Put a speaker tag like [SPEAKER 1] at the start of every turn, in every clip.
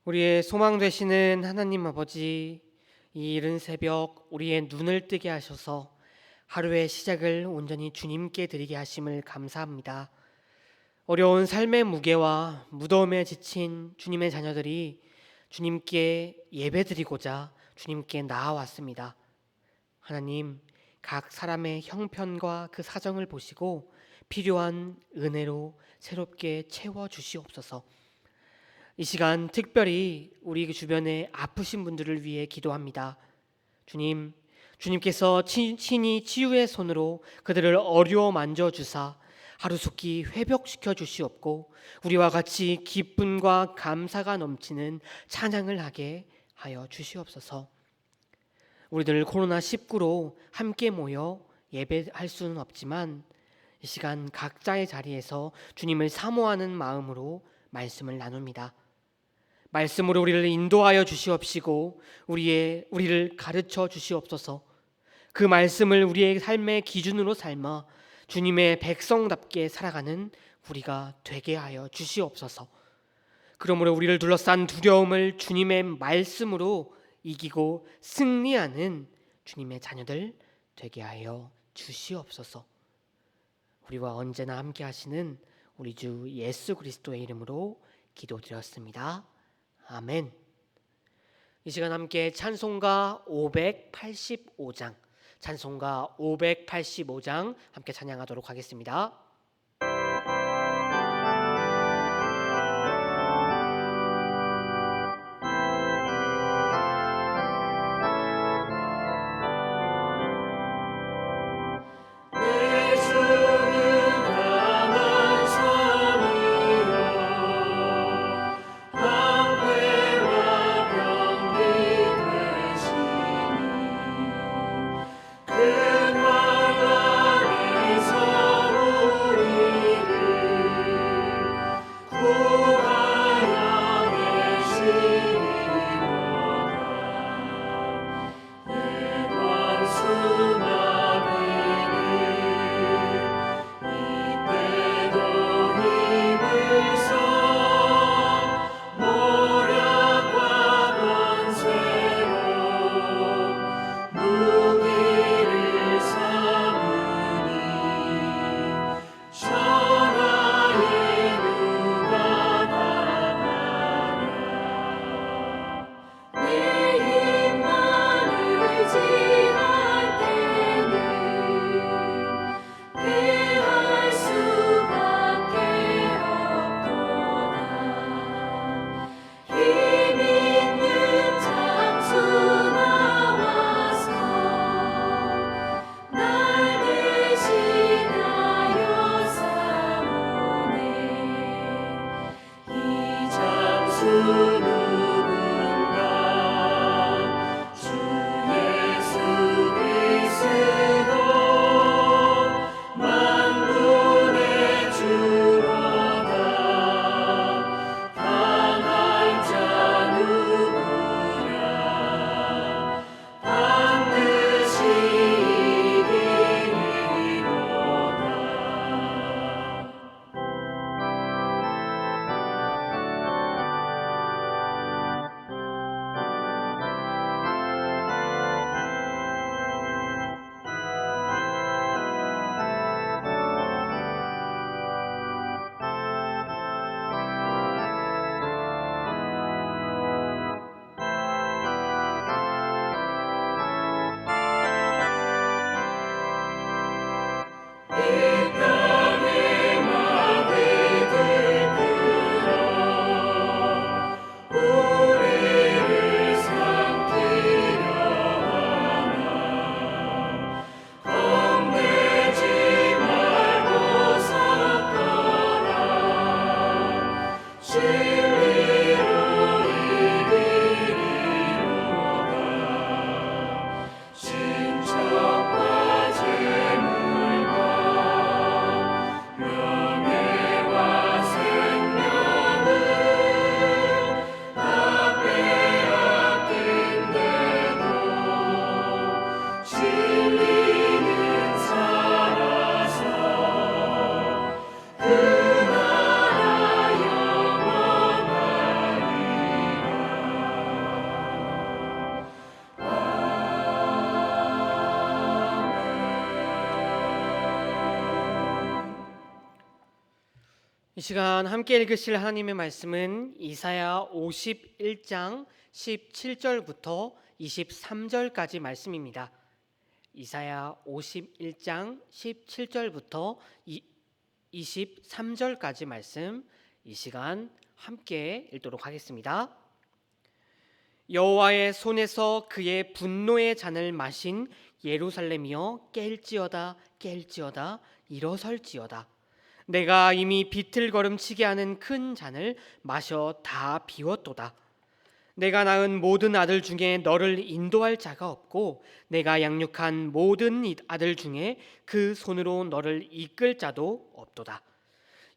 [SPEAKER 1] 우리의 소망 되시는 하나님 아버지, 이 이른 새벽 우리의 눈을 뜨게 하셔서 하루의 시작을 온전히 주님께 드리게 하심을 감사합니다. 어려운 삶의 무게와 무더움에 지친 주님의 자녀들이 주님께 예배드리고자 주님께 나아왔습니다. 하나님, 각 사람의 형편과 그 사정을 보시고 필요한 은혜로 새롭게 채워 주시옵소서. 이 시간 특별히 우리 주변에 아프신 분들을 위해 기도합니다. 주님께서 친히 치유의 손으로 그들을 어루어 만져주사 하루속히 회복시켜 주시옵고 우리와 같이 기쁨과 감사가 넘치는 찬양을 하게 하여 주시옵소서. 우리들 코로나19로 함께 모여 예배할 수는 없지만 이 시간 각자의 자리에서 주님을 사모하는 마음으로 말씀을 나눕니다. 말씀으로 우리를 인도하여 주시옵시고 우리를 가르쳐 주시옵소서. 그 말씀을 우리의 삶의 기준으로 삼아 주님의 백성답게 살아가는 우리가 되게 하여 주시옵소서. 그러므로 우리를 둘러싼 두려움을 주님의 말씀으로 이기고 승리하는 주님의 자녀들 되게 하여 주시옵소서. 우리와 언제나 함께 하시는 우리 주 예수 그리스도의 이름으로 기도드렸습니다. 아멘. 이 시간 함께 찬송가 585장 함께 찬양하도록 하겠습니다. 이 시간 함께 읽으실 하나님의 말씀은 이사야 51장 17절부터 23절까지 말씀입니다. 이사야 51장 17절부터 23절까지 말씀, 이 시간 함께 읽도록 하겠습니다. 여호와의 손에서 그의 분노의 잔을 마신 예루살렘이여, 깰지어다 깰지어다 일어설지어다. 내가 이미 비틀거름치게 하는 큰 잔을 마셔 다 비웠도다. 내가 낳은 모든 아들 중에 너를 인도할 자가 없고, 내가 양육한 모든 아들 중에 그 손으로 너를 이끌 자도 없도다.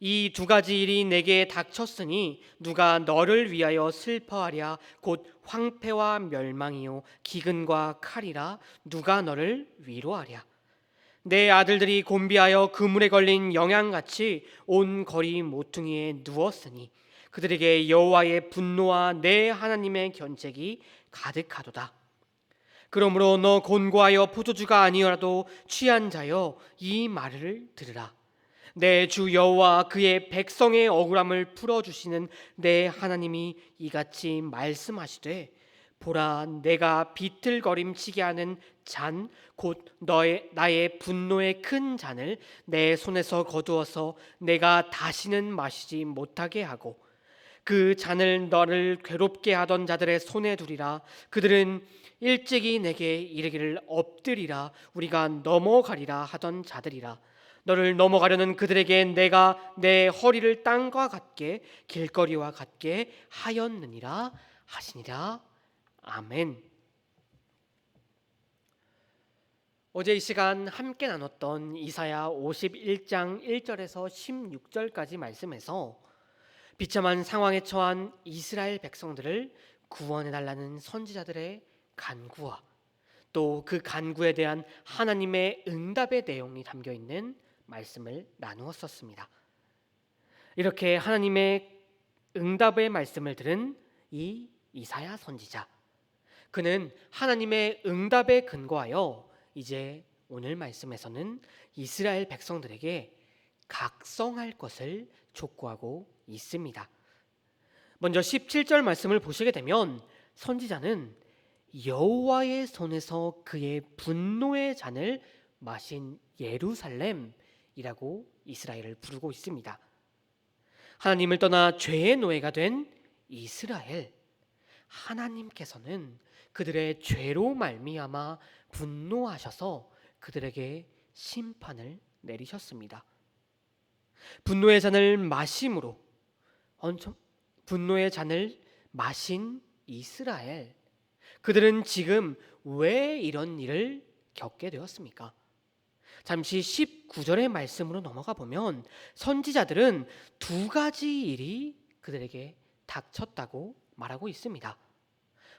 [SPEAKER 1] 이 두 가지 일이 내게 닥쳤으니 누가 너를 위하여 슬퍼하랴. 곧 황폐와 멸망이요 기근과 칼이라. 누가 너를 위로하랴. 내 아들들이 곤비하여 그물에 걸린 영양같이 온 거리 모퉁이에 누웠으니 그들에게 여호와의 분노와 내 하나님의 견책이 가득하도다. 그러므로 너 곤고하여 포도주가 아니어라도 취한 자여, 이 말을 들으라. 내 주 여호와 그의 백성의 억울함을 풀어주시는 내 하나님이 이같이 말씀하시되, 보라, 내가 비틀거림치게 하는 잔, 곧 나의 분노의 큰 잔을 내 손에서 거두어서 내가 다시는 마시지 못하게 하고, 그 잔을 너를 괴롭게 하던 자들의 손에 두리라. 그들은 일찍이 내게 이르기를 엎드리라, 우리가 넘어가리라 하던 자들이라. 너를 넘어가려는 그들에게 내가 내 허리를 땅과 같게 길거리와 같게 하였느니라 하시니라. 아멘. 어제 이 시간 함께 나눴던 이사야 51장 1절에서 16절까지 말씀에서 비참한 상황에 처한 이스라엘 백성들을 구원해달라는 선지자들의 간구와 또 그 간구에 대한 하나님의 응답의 내용이 담겨있는 말씀을 나누었었습니다. 이렇게 하나님의 응답의 말씀을 들은 이 이사야 선지자, 그는 하나님의 응답에 근거하여 이제 오늘 말씀에서는 이스라엘 백성들에게 각성할 것을 촉구하고 있습니다. 먼저 17절 말씀을 보시게 되면 선지자는 여호와의 손에서 그의 분노의 잔을 마신 예루살렘이라고 이스라엘을 부르고 있습니다. 하나님을 떠나 죄의 노예가 된 이스라엘, 하나님께서는 그들의 죄로 말미암아 분노하셔서 그들에게 심판을 내리셨습니다. 분노의 잔을 마심으로, 분노의 잔을 마신 이스라엘, 그들은 지금 왜 이런 일을 겪게 되었습니까? 잠시 19절의 말씀으로 넘어가 보면 선지자들은 두 가지 일이 그들에게 닥쳤다고 말하고 있습니다.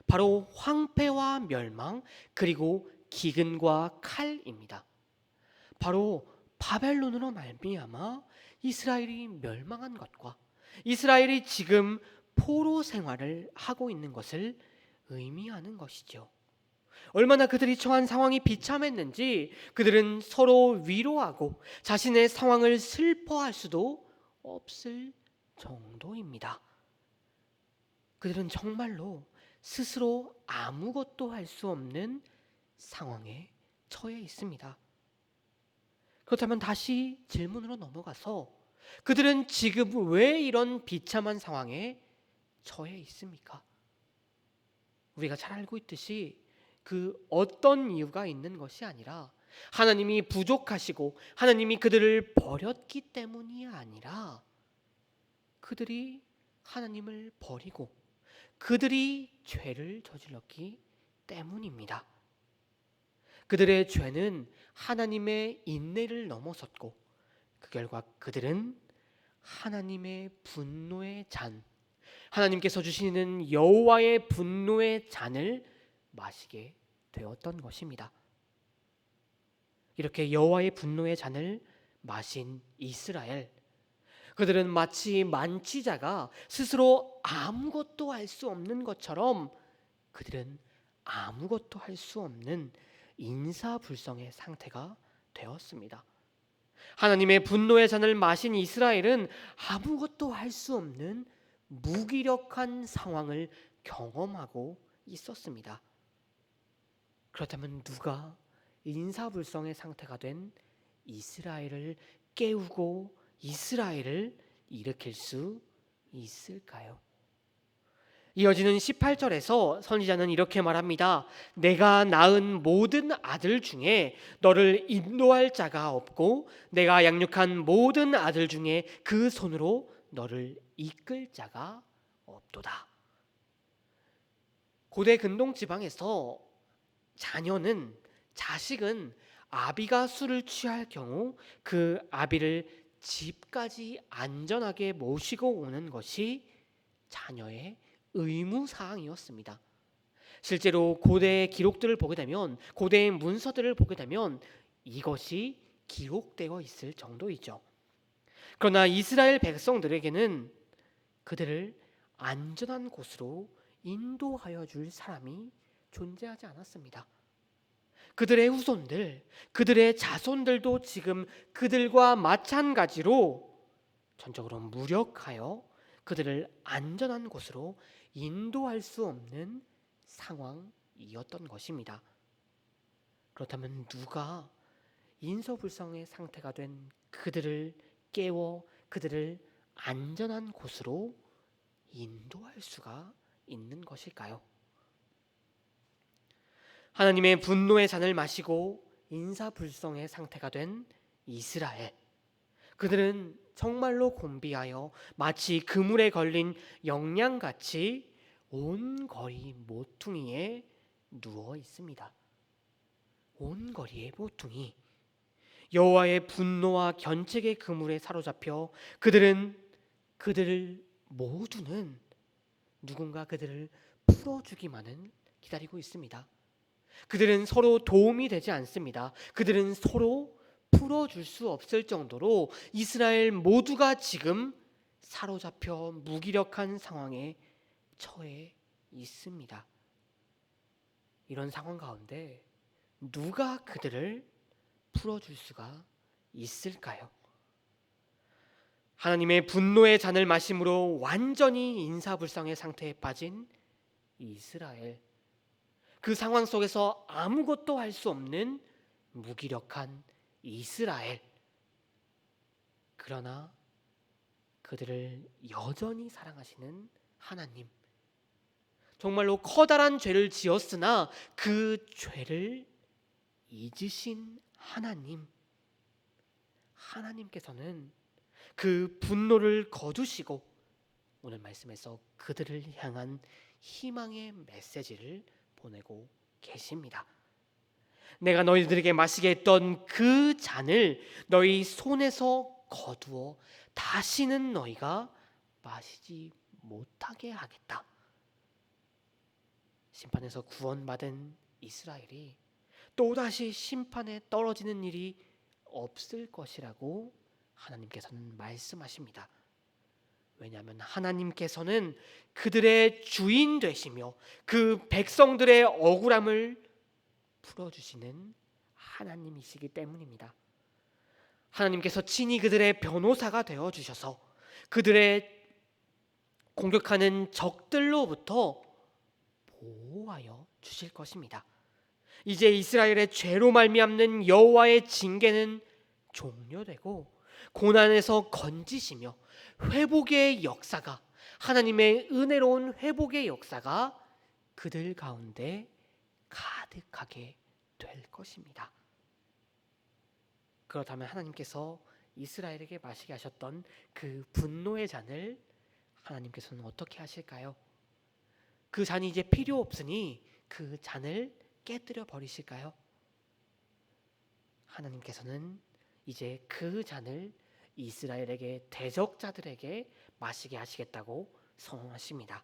[SPEAKER 1] 바로 황폐와 멸망, 그리고 기근과 칼입니다. 바로 바벨론으로 말미암아 이스라엘이 멸망한 것과 이스라엘이 지금 포로 생활을 하고 있는 것을 의미하는 것이죠. 얼마나 그들이 처한 상황이 비참했는지 그들은 서로 위로하고 자신의 상황을 슬퍼할 수도 없을 정도입니다. 그들은 정말로 스스로 아무것도 할 수 없는 상황에 처해 있습니다. 그렇다면 다시 질문으로 넘어가서 그들은 지금 왜 이런 비참한 상황에 처해 있습니까? 우리가 잘 알고 있듯이 그 어떤 이유가 있는 것이 아니라 하나님이 부족하시고 하나님이 그들을 버렸기 때문이 아니라 그들이 하나님을 버리고 그들이 죄를 저질렀기 때문입니다. 그들의 죄는 하나님의 인내를 넘어섰고 그 결과 그들은 하나님의 분노의 잔, 하나님께서 주시는 여호와의 분노의 잔을 마시게 되었던 것입니다. 이렇게 여호와의 분노의 잔을 마신 이스라엘, 그들은 마치 만취자가 스스로 아무것도 할 수 없는 것처럼 그들은 아무것도 할 수 없는 인사불성의 상태가 되었습니다. 하나님의 분노의 잔을 마신 이스라엘은 아무것도 할 수 없는 무기력한 상황을 경험하고 있었습니다. 그렇다면 누가 인사불성의 상태가 된 이스라엘을 깨우고 이스라엘을 일으킬 수 있을까요? 이어지는 18절에서 선지자는 이렇게 말합니다. 내가 낳은 모든 아들 중에 너를 인도할 자가 없고 내가 양육한 모든 아들 중에 그 손으로 너를 이끌 자가 없도다. 고대 근동 지방에서 자식은 아비가 술을 취할 경우 그 아비를 집까지 안전하게 모시고 오는 것이 자녀의 의무사항이었습니다. 실제로 고대의 기록들을 보게 되면, 고대의 문서들을 보게 되면 이것이 기록되어 있을 정도이죠. 그러나 이스라엘 백성들에게는 그들을 안전한 곳으로 인도하여 줄 사람이 존재하지 않았습니다. 그들의 후손들, 그들의 자손들도 지금 그들과 마찬가지로 전적으로 무력하여 그들을 안전한 곳으로 인도할 수 없는 상황이었던 것입니다. 그렇다면 누가 인서불성의 상태가 된 그들을 깨워 그들을 안전한 곳으로 인도할 수가 있는 것일까요? 하나님의 분노의 잔을 마시고 인사불성의 상태가 된 이스라엘, 그들은 정말로 곤비하여 마치 그물에 걸린 영양같이 온 거리 모퉁이에 누워 있습니다. 온 거리의 모퉁이, 여호와의 분노와 견책의 그물에 사로잡혀 그들을 모두는 누군가 그들을 풀어주기만은 기다리고 있습니다. 그들은 서로 도움이 되지 않습니다. 그들은 서로 풀어줄 수 없을 정도로 이스라엘 모두가 지금 사로잡혀 무기력한 상황에 처해 있습니다. 이런 상황 가운데 누가 그들을 풀어줄 수가 있을까요? 하나님의 분노의 잔을 마심으로 완전히 인사불성의 상태에 빠진 이스라엘, 그 상황 속에서 아무것도 할 수 없는 무기력한 이스라엘, 그러나 그들을 여전히 사랑하시는 하나님, 정말로 커다란 죄를 지었으나 그 죄를 잊으신 하나님께서는 그 분노를 거두시고 오늘 말씀에서 그들을 향한 희망의 메시지를 보내고 계십니다. 내가 너희들에게 마시게 했던 그 잔을 너희 손에서 거두어 다시는 너희가 마시지 못하게 하겠다. 심판에서 구원받은 이스라엘이 또다시 심판에 떨어지는 일이 없을 것이라고 하나님께서는 말씀하십니다. 왜냐하면 하나님께서는 그들의 주인 되시며 그 백성들의 억울함을 풀어주시는 하나님이시기 때문입니다. 하나님께서 친히 그들의 변호사가 되어주셔서 그들의 공격하는 적들로부터 보호하여 주실 것입니다. 이제 이스라엘의 죄로 말미암는 여호와의 징계는 종료되고 고난에서 건지시며 회복의 역사가, 하나님의 은혜로운 회복의 역사가 그들 가운데 가득하게 될 것입니다. 그렇다면 하나님께서 이스라엘에게 마시게 하셨던 그 분노의 잔을 하나님께서는 어떻게 하실까요? 그 잔이 이제 필요 없으니 그 잔을 깨뜨려 버리실까요? 하나님께서는 이제 그 잔을 이스라엘에게, 대적자들에게 마시게 하시겠다고 선언하십니다.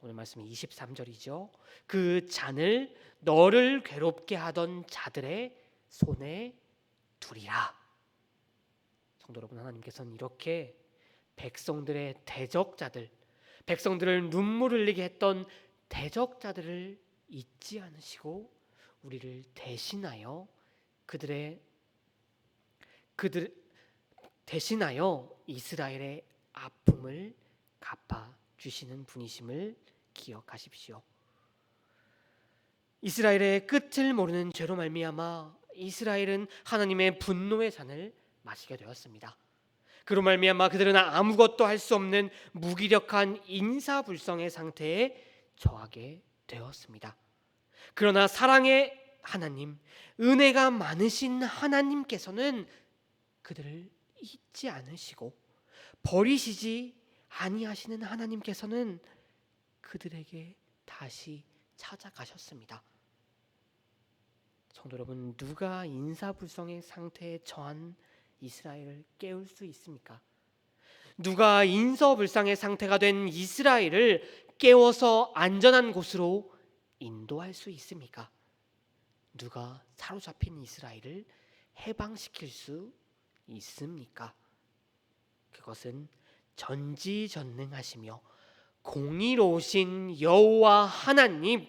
[SPEAKER 1] 오늘 말씀은 23절이죠. 그 잔을 너를 괴롭게 하던 자들의 손에 두리라. 성도 여러분, 하나님께서는 이렇게 백성들의 대적자들, 백성들을 눈물 흘리게 했던 대적자들을 잊지 않으시고 우리를 대신하여 그들의 그들 대신하여 이스라엘의 아픔을 갚아주시는 분이심을 기억하십시오. 이스라엘의 끝을 모르는 죄로 말미암아 이스라엘은 하나님의 분노의 잔을 마시게 되었습니다. 그로 말미암아 그들은 아무것도 할 수 없는 무기력한 인사불성의 상태에 처하게 되었습니다. 그러나 사랑의 하나님, 은혜가 많으신 하나님께서는 그들을 잊지 않으시고 버리시지 아니하시는 하나님께서는 그들에게 다시 찾아가셨습니다. 성도 여러분, 누가 인사불성의 상태에 처한 이스라엘을 깨울 수 있습니까? 누가 인사불성의 상태가 된 이스라엘을 깨워서 안전한 곳으로 인도할 수 있습니까? 누가 사로잡힌 이스라엘을 해방시킬 수 있습니까? 그것은 전지전능하시며 공의로우신 여호와 하나님,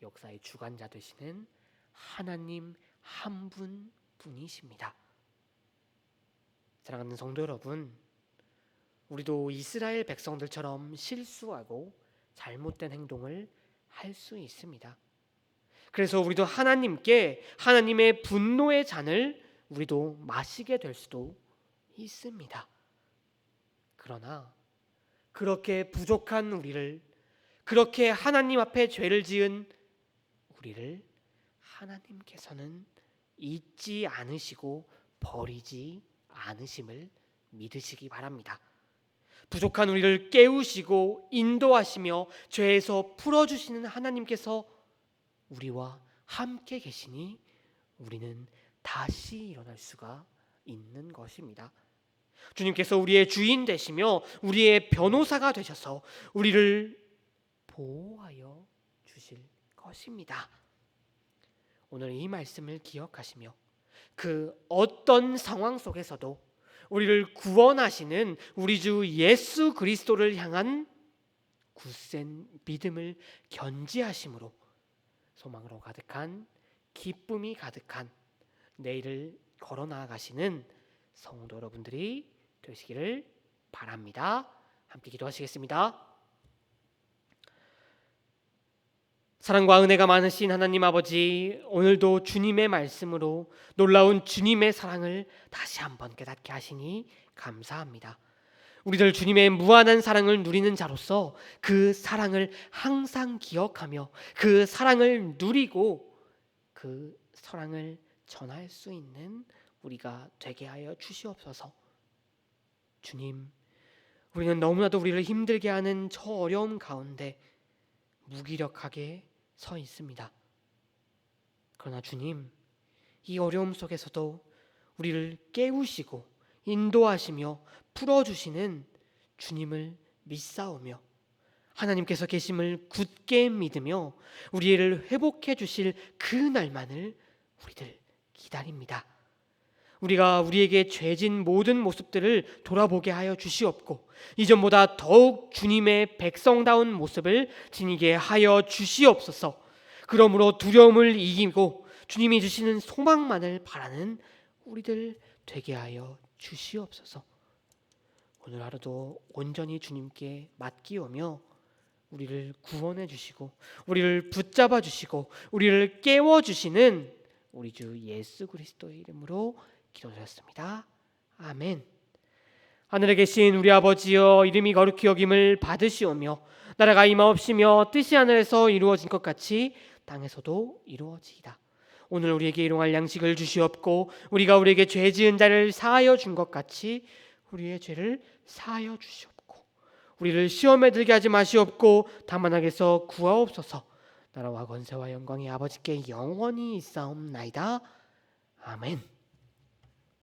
[SPEAKER 1] 역사의 주관자 되시는 하나님 한 분뿐이십니다. 사랑하는 성도 여러분, 우리도 이스라엘 백성들처럼 실수하고 잘못된 행동을 할 수 있습니다. 그래서 우리도 하나님께 하나님의 분노의 잔을 우리도 마시게 될 수도 있습니다. 그러나 그렇게 부족한 우리를, 그렇게 하나님 앞에 죄를 지은 우리를 하나님께서는 잊지 않으시고 버리지 않으심을 믿으시기 바랍니다. 부족한 우리를 깨우시고 인도하시며 죄에서 풀어주시는 하나님께서 우리와 함께 계시니 우리는 다시 일어날 수가 있는 것입니다. 주님께서 우리의 주인 되시며 우리의 변호사가 되셔서 우리를 보호하여 주실 것입니다. 오늘 이 말씀을 기억하시며 그 어떤 상황 속에서도 우리를 구원하시는 우리 주 예수 그리스도를 향한 굳센 믿음을 견지하심으로 소망으로 가득한, 기쁨이 가득한 내일을 걸어 나아가시는 성도 여러분들이 되시기를 바랍니다. 함께 기도하시겠습니다. 사랑과 은혜가 많으신 하나님 아버지, 오늘도 주님의 말씀으로 놀라운 주님의 사랑을 다시 한번 깨닫게 하시니 감사합니다. 우리들 주님의 무한한 사랑을 누리는 자로서 그 사랑을 항상 기억하며 그 사랑을 누리고 그 사랑을 전할 수 있는 우리가 되게 하여 주시옵소서. 주님, 우리는 너무나도 우리를 힘들게 하는 저 어려움 가운데 무기력하게 서 있습니다. 그러나 주님, 이 어려움 속에서도 우리를 깨우시고 인도하시며 풀어주시는 주님을 믿사오며 하나님께서 계심을 굳게 믿으며 우리를 회복해 주실 그 날만을 우리들 기다립니다. 우리가 우리에게 죄진 모든 모습들을 돌아보게 하여 주시옵고 이전보다 더욱 주님의 백성다운 모습을 지니게 하여 주시옵소서. 그러므로 두려움을 이기고 주님이 주시는 소망만을 바라는 우리들 되게 하여 주시옵소서. 오늘 하루도 온전히 주님께 맡기오며 우리를 구원해 주시고 우리를 붙잡아 주시고 우리를 깨워 주시는 우리 주 예수 그리스도의 이름으로 기도드렸습니다. 아멘. 하늘에 계신 우리 아버지여, 이름이 거룩히 여김을 받으시오며 나라가 임하옵시며 뜻이 하늘에서 이루어진 것 같이 땅에서도 이루어지이다. 오늘 우리에게 일용할 양식을 주시옵고 우리가 우리에게 죄 지은 자를 사하여 준 것 같이 우리의 죄를 사하여 주시옵고 우리를 시험에 들게 하지 마시옵고 다만 악에서 구하옵소서. 나라와 권세와 영광이 아버지께 영원히 있사옵나이다. 아멘.